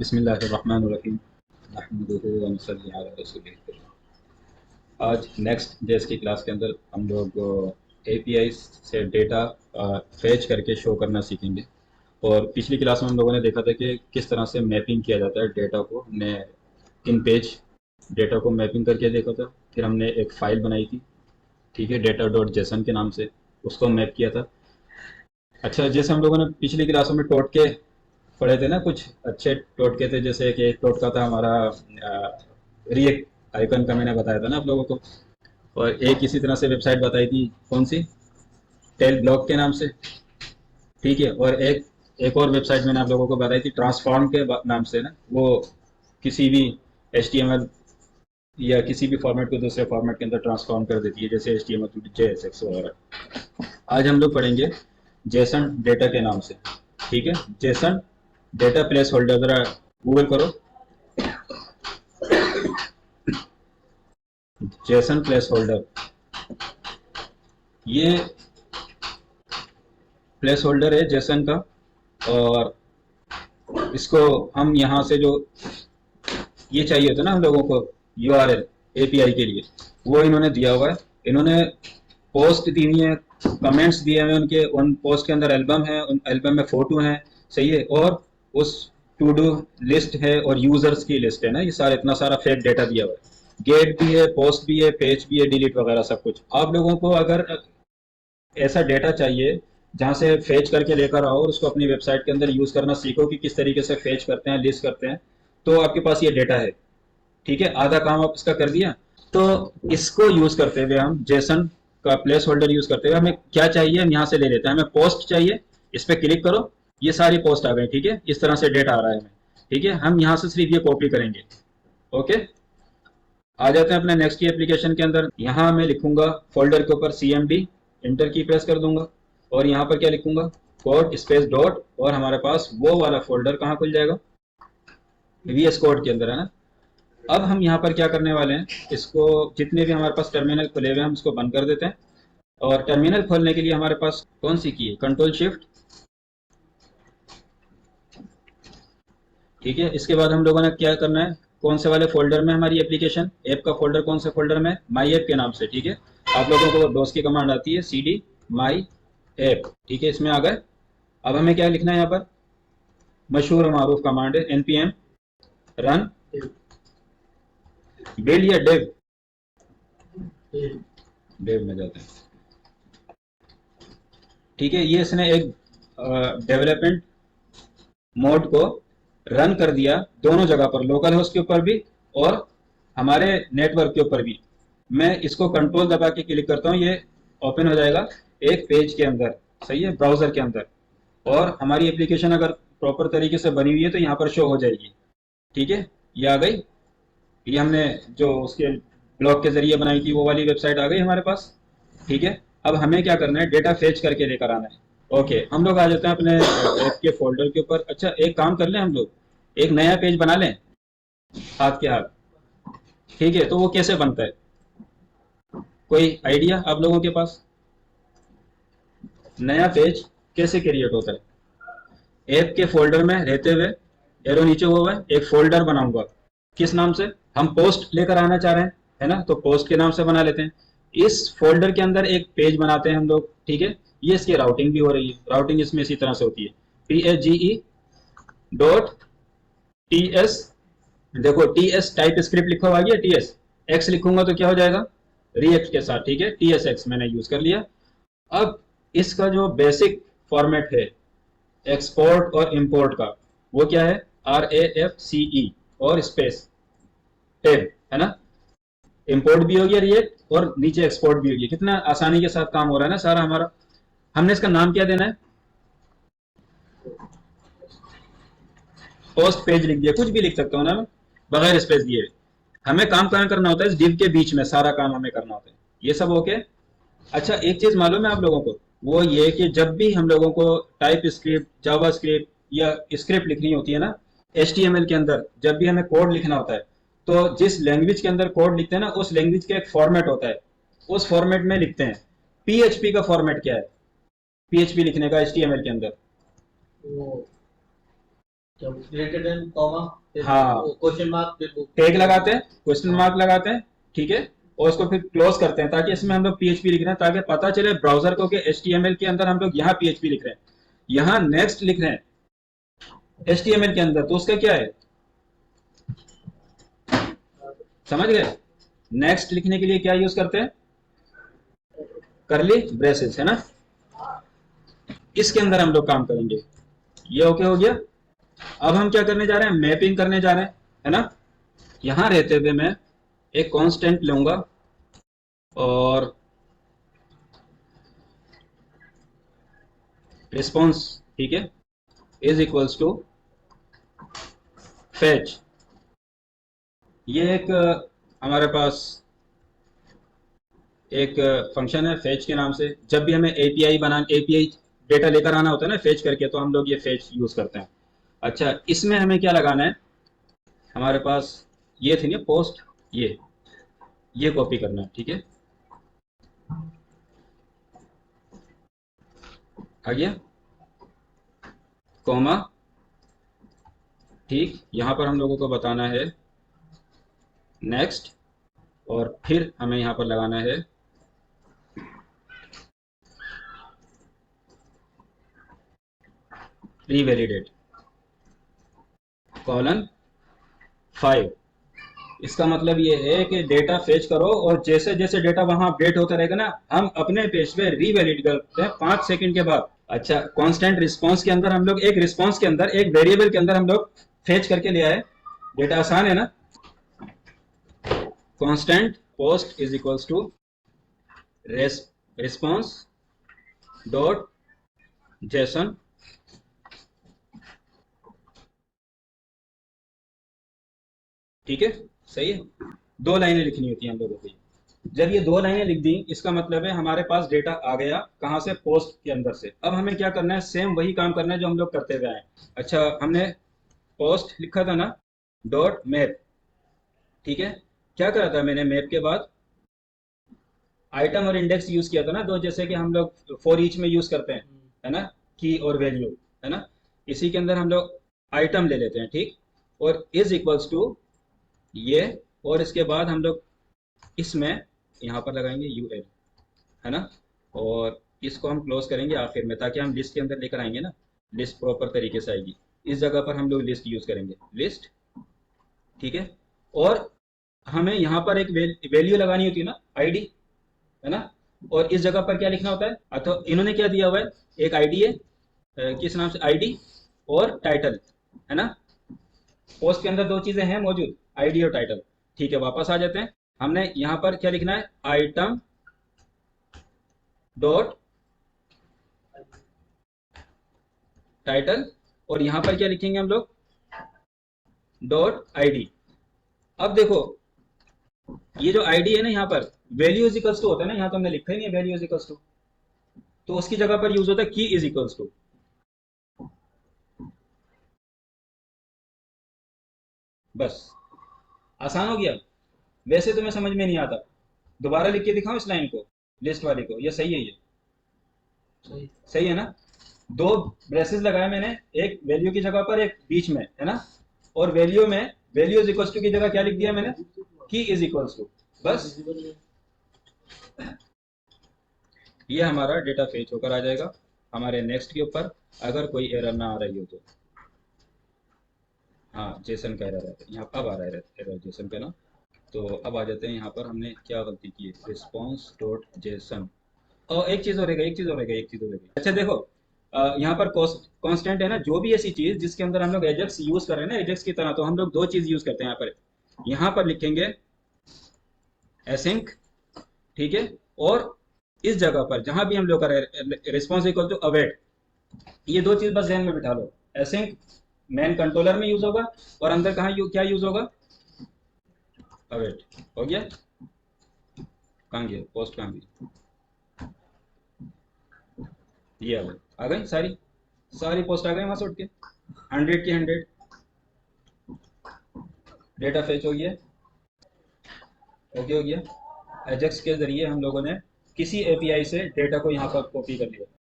बिस्मिल्लाहिर्रहमानिर्रहीम नहमदुहु व नसल्ली अला रसूलिल करीम। आज नेक्स्ट जेएस की क्लास के अंदर हम लोग एपीआई से डेटा फैच करके शो करना सीखेंगे। और पिछली क्लास में हम लोगों ने देखा था कि किस तरह से मैपिंग किया जाता है डेटा को। हमने इन पेज डेटा को मैपिंग करके देखा था। फिर हमने एक फाइल बनाई थी, ठीक है, डेटा डॉट जेसन के नाम से, उसको मैप किया था। अच्छा, जैसे हम लोगों ने पिछली क्लासों में टोटके पढ़े थे ना, कुछ अच्छे टोटके थे। जैसे कि एक टोटका था हमारा रिएक्ट आइकन का, मैंने बताया था ना आप लोगों को। और एक इसी तरह से वेबसाइट बताई थी, कौन सी, टेल ब्लॉग के नाम से, ठीक है। और एक और वेबसाइट मैंने आप लोगों को बताई थी ट्रांसफॉर्म के नाम से ना, वो किसी भी HTML या किसी भी फॉर्मेट को दूसरे फॉर्मेट के अंदर ट्रांसफॉर्म कर देती है, जैसे HTML टू JSX वगैरह। आज हम लोग पढ़ेंगे जेसन डेटा के नाम से, ठीक है। जेसन डेटा प्लेस होल्डर, जरा गूगल करो जेसन प्लेस होल्डर। ये प्लेस होल्डर है जेसन का। और इसको हम यहाँ से जो ये चाहिए होता है ना हम लोगों को URL API के लिए, वो इन्होंने दिया हुआ है। इन्होंने पोस्ट दी हुई है, कमेंट्स दिए हुए उनके, उन पोस्ट के अंदर एल्बम है, उन एल्बम में फोटो है, सही है। और उस टू डू लिस्ट है और यूजर्स की लिस्ट है ना, ये सारा इतना सारा फेक डेटा दिया हुआ है। गेट भी है, पोस्ट भी है, पेज भी है, डिलीट वगैरह सब कुछ। आप लोगों को अगर ऐसा डेटा चाहिए जहां से फेच करके लेकर आओ और उसको अपनी वेबसाइट के अंदर यूज करना सीखो कि किस तरीके से फेच करते हैं, लिस्ट करते हैं, तो आपके पास ये डेटा है, ठीक है। आधा काम आप इसका कर दिया। तो इसको यूज करते हुए हम जेसन का प्लेस होल्डर यूज करते हुए हमें क्या चाहिए, हम यहाँ से ले लेते हैं। हमें पोस्ट चाहिए, इस पर क्लिक करो, ये सारी पोस्ट आ गई, ठीक है। इस तरह से डेटा आ रहा है हमें, ठीक है। हम यहाँ से सिर्फ ये कॉपी करेंगे, ओके। आ जाते हैं अपने नेक्स्ट की एप्लीकेशन के अंदर। यहाँ मैं लिखूंगा फोल्डर के ऊपर CMD, इंटर की प्रेस कर दूंगा। और यहाँ पर क्या लिखूंगा, कोड स्पेस डॉट, और हमारे पास वो वाला फोल्डर कहाँ खुल जाएगा, VS कोड के अंदर, है ना। अब हम यहाँ पर क्या करने वाले हैं, इसको जितने भी हमारे पास टर्मिनल खुले हुए हैं हम इसको बंद कर देते हैं। और टर्मिनल खोलने के लिए हमारे पास कौन सी की है, कंट्रोल शिफ्ट, ठीक है। इसके बाद हम लोगों ने क्या करना है, कौन से वाले फोल्डर में हमारी एप्लीकेशन ऐप का फोल्डर कौन से फोल्डर में, माई ऐप के नाम से, ठीक है। आप लोगों को डोस की कमांड आती है CD माई ऐप, ठीक है, इसमें आ गए। अब हमें क्या लिखना है यहाँ पर, मशहूर मारूफ कमांड है NPM रन बिल्ड या डेव, डेव में जाते हैं, ठीक है। ये इसने एक डेवलपमेंट मोड को रन कर दिया दोनों जगह पर, लोकल होस्ट के ऊपर भी और हमारे नेटवर्क के ऊपर भी। मैं इसको कंट्रोल दबा के क्लिक करता हूँ, ये ओपन हो जाएगा एक पेज के अंदर, सही है, ब्राउजर के अंदर। और हमारी एप्लीकेशन अगर प्रॉपर तरीके से बनी हुई है तो यहाँ पर शो हो जाएगी, ठीक है। ये आ गई, ये हमने जो उसके ब्लॉग के जरिए बनाई थी वो वाली वेबसाइट आ गई हमारे पास, ठीक है। अब हमें क्या करना है, डेटा फेच करके लेकर आना है। ओके, हम लोग आ जाते हैं अपने ऐप के फोल्डर के ऊपर। अच्छा, एक काम कर लें, हम लोग एक नया पेज बना लें हाथ के हाथ, ठीक है। तो वो कैसे बनता है, कोई आइडिया आप लोगों के पास, नया पेज कैसे क्रिएट होता है। ऐप के फोल्डर में रहते हुए एरो नीचे हुआ है, एक फोल्डर बनाऊंगा, किस नाम से, हम पोस्ट लेकर आना चाह रहे हैं, है ना, तो पोस्ट के नाम से बना लेते हैं। इस फोल्डर के अंदर एक पेज बनाते हैं हम लोग, ठीक है। ये इसकी राउटिंग भी हो रही है, राउटिंग इसमें इसी तरह से होती है, PHGE.TS, देखो TS टाइप स्क्रिप्ट लिखा हुआ है, TS X लिखूंगा तो क्या हो जाएगा, रिएक्ट के साथ, ठीक है। TSX मैंने यूज कर लिया। अब इसका जो बेसिक फॉर्मेट है एक्सपोर्ट और इंपोर्ट का, वो क्या है, RAFCE और स्पेस टेब, है ना। इंपोर्ट भी हो गया रिएक्ट और नीचे एक्सपोर्ट भी हो गया, कितना आसानी के साथ काम हो रहा है ना सारा हमारा। हमने इसका नाम क्या देना है, पोस्ट पेज लिख दिया, कुछ भी लिख सकता हूँ ना मैं बगैर स्पेस दिए। हमें काम कहाँ करना होता है, इस डिव के बीच में सारा काम हमें करना होता है, ये सब ओके। अच्छा, एक चीज मालूम है आप लोगों को, वो ये कि जब भी हम लोगों को टाइप स्क्रिप्ट, जावा स्क्रिप्ट या स्क्रिप्ट लिखनी होती है ना HTML के अंदर, जब भी हमें कोड लिखना होता है, तो जिस लैंग्वेज के अंदर कोड लिखते हैं ना, उस लैंग्वेज का एक फॉर्मेट होता है, उस फॉर्मेट में लिखते हैं। PHP का फॉर्मेट क्या है, PHP लिखने का HTML के अंदर, ग्रेटर देन कॉमा, हाँ, क्वेश्चन मार्क, फिर वो टैग लगाते हैं, क्वेश्चन मार्क लगाते हैं, ठीक है, और उसको फिर क्लोज करते हैं ताकि इसमें हम लोग पीएचपी लिख रहे हैं, ताकि पता चले ब्राउजर को कि एचटीएमएल के अंदर हम लोग यहाँ पीएचपी लिख रहे हैं, यहाँ नेक्स्ट लिख रहे हैं एचटीएमएल के अंदर, तो उसका क्या है, समझ गए। नेक्स्ट लिखने के लिए क्या यूज करते हैं, करली ब्रेसेस, है ना, इसके अंदर हम लोग काम करेंगे। ये ओके हो गया। अब हम क्या करने जा रहे हैं, मैपिंग करने जा रहे हैं, है ना। यहां रहते हुए मैं एक कांस्टेंट लूंगा और रिस्पॉन्स, ठीक है, इज इक्वल्स टू फेच। ये एक हमारे पास एक फंक्शन है फेच के नाम से। जब भी हमें एपीआई डेटा लेकर आना होता है ना फेच करके, तो हम लोग ये फेच यूज करते हैं। अच्छा, इसमें हमें क्या लगाना है, हमारे पास ये थी ना पोस्ट, ये कॉपी करना है, ठीक है, आ गया, कॉमा, ठीक, यहां पर हम लोगों को बताना है नेक्स्ट, और फिर हमें यहां पर लगाना है रीवैलिडेट कॉलन 5। इसका मतलब ये है कि डेटा फेच करो और जैसे जैसे डेटा वहां अपडेट होता रहेगा ना, हम अपने पेज पे रीवैलिड करते हैं 5 सेकंड के बाद। अच्छा, कांस्टेंट रिस्पांस के अंदर हम लोग एक रिस्पांस के अंदर एक वेरिएबल के अंदर हम लोग फेच करके ले आए। डेटा आसान है ना। Constant post is equals to response dot JSON, ठीक है, सही है। 2 लाइनें लिखनी होती हैं हम लोगों को। जब ये 2 लाइनें लिख दी, इसका मतलब है हमारे पास डेटा आ गया कहाँ से, पोस्ट के अंदर से। अब हमें क्या करना है, सेम वही काम करना है जो हम लोग करते हुए आए। अच्छा, हमने पोस्ट लिखा था ना, डॉट मैप, ठीक है, क्या करा था मैंने मैप के बाद आइटम और इंडेक्स यूज किया था ना दो, जैसे कि हम लोग फॉर ईच में यूज करते हैं, है ना, की और वैल्यू, है ना। इसी के अंदर हम लोग आइटम ले लेते हैं, ठीक, और इज इक्वल्स टू ये, और इसके बाद हम लोग इसमें यहाँ पर लगाएंगे यूएल, है ना, और इसको हम क्लोज करेंगे आखिर में, ताकि हम लिस्ट के अंदर लेकर आएंगे ना, लिस्ट प्रॉपर तरीके से आएगी। इस जगह पर हम लोग लिस्ट यूज करेंगे, लिस्ट, ठीक है। और हमें यहाँ पर एक वैल्यू लगानी होती है ना, आईडी, है ना, और इस जगह पर क्या लिखना होता है, अथवा इन्होंने क्या दिया हुआ है, एक आईडी है, किस नाम से, आईडी और टाइटल, है ना। पोस्ट के अंदर दो चीजें हैं मौजूद, आईडी और टाइटल, ठीक है। वापस आ जाते हैं, हमने यहाँ पर क्या लिखना है, आइटम डॉट टाइटल, और यहाँ पर क्या लिखेंगे हम लोग, डॉट आईडी। अब देखो, ये जो आईडी है ना, यहाँ पर वैल्यू इज इक्वल्स टू होता है ना, यहाँ तो हमने लिखा ही नहीं है वैल्यू इज इक्वल्स टू, तो उसकी जगह पर यूज होता है की इज इक्वल्स टू। बस, आसान हो गया। वैसे तुम्हें समझ में नहीं आता, दोबारा लिख के दिखाऊं इस लाइन को, लिस्ट वाली को, ये सही है, ये सही। सही है ना। 2 ब्रेसेस लगाए मैंने, एक वैल्यू की जगह पर एक बीच में, है ना, और वैल्यू में वैल्यू इज इक्वल्स टू की जगह क्या लिख दिया मैंने, की इज इक्वल्स टू। बस, ये हमारा डेटा फेच होकर आ जाएगा हमारे नेक्स्ट के ऊपर, अगर कोई एरर ना आ रही हो तो। हाँ, जेसन का एरर है यहाँ, अब आ रहा है एरर जेसन का ना। तो अब आ जाते हैं यहाँ पर, हमने क्या गलती की है, रिस्पॉन्स डॉट जेसन। और एक चीज और रहेगा, एक चीज और रहेगा, एक चीज और रहेगा। अच्छा देखो, यहाँ पर कांस्टेंट है ना, जो भी ऐसी चीज जिसके अंदर हम लोग एजेक्स यूज कर रहे हैं ना, एजेक्स की तरह, तो हम लोग 2 चीज यूज करते हैं यहाँ पर। यहाँ पर लिखेंगे एसिंक, ठीक है, और इस जगह पर जहां भी हम लोग कर रहे हैं रिस्पॉन्स इक्वल टू अवेट, ये 2 चीज बस ध्यान में बिठा लो। एसिंक मेन कंट्रोलर में यूज होगा, और अंदर कहाँ क्या यूज होगा, अवेट। हो गया, कहाँ गया पोस्ट, कहाँ गई, ये आ गई सारी, सारी पोस्ट आ गई वहां से उठ के, 100 की 100 डेटा फेच हो गया। ओके हो गया। एजेक्स के जरिए हम लोगों ने किसी एपीआई से डेटा को यहाँ पर कॉपी कर लिया।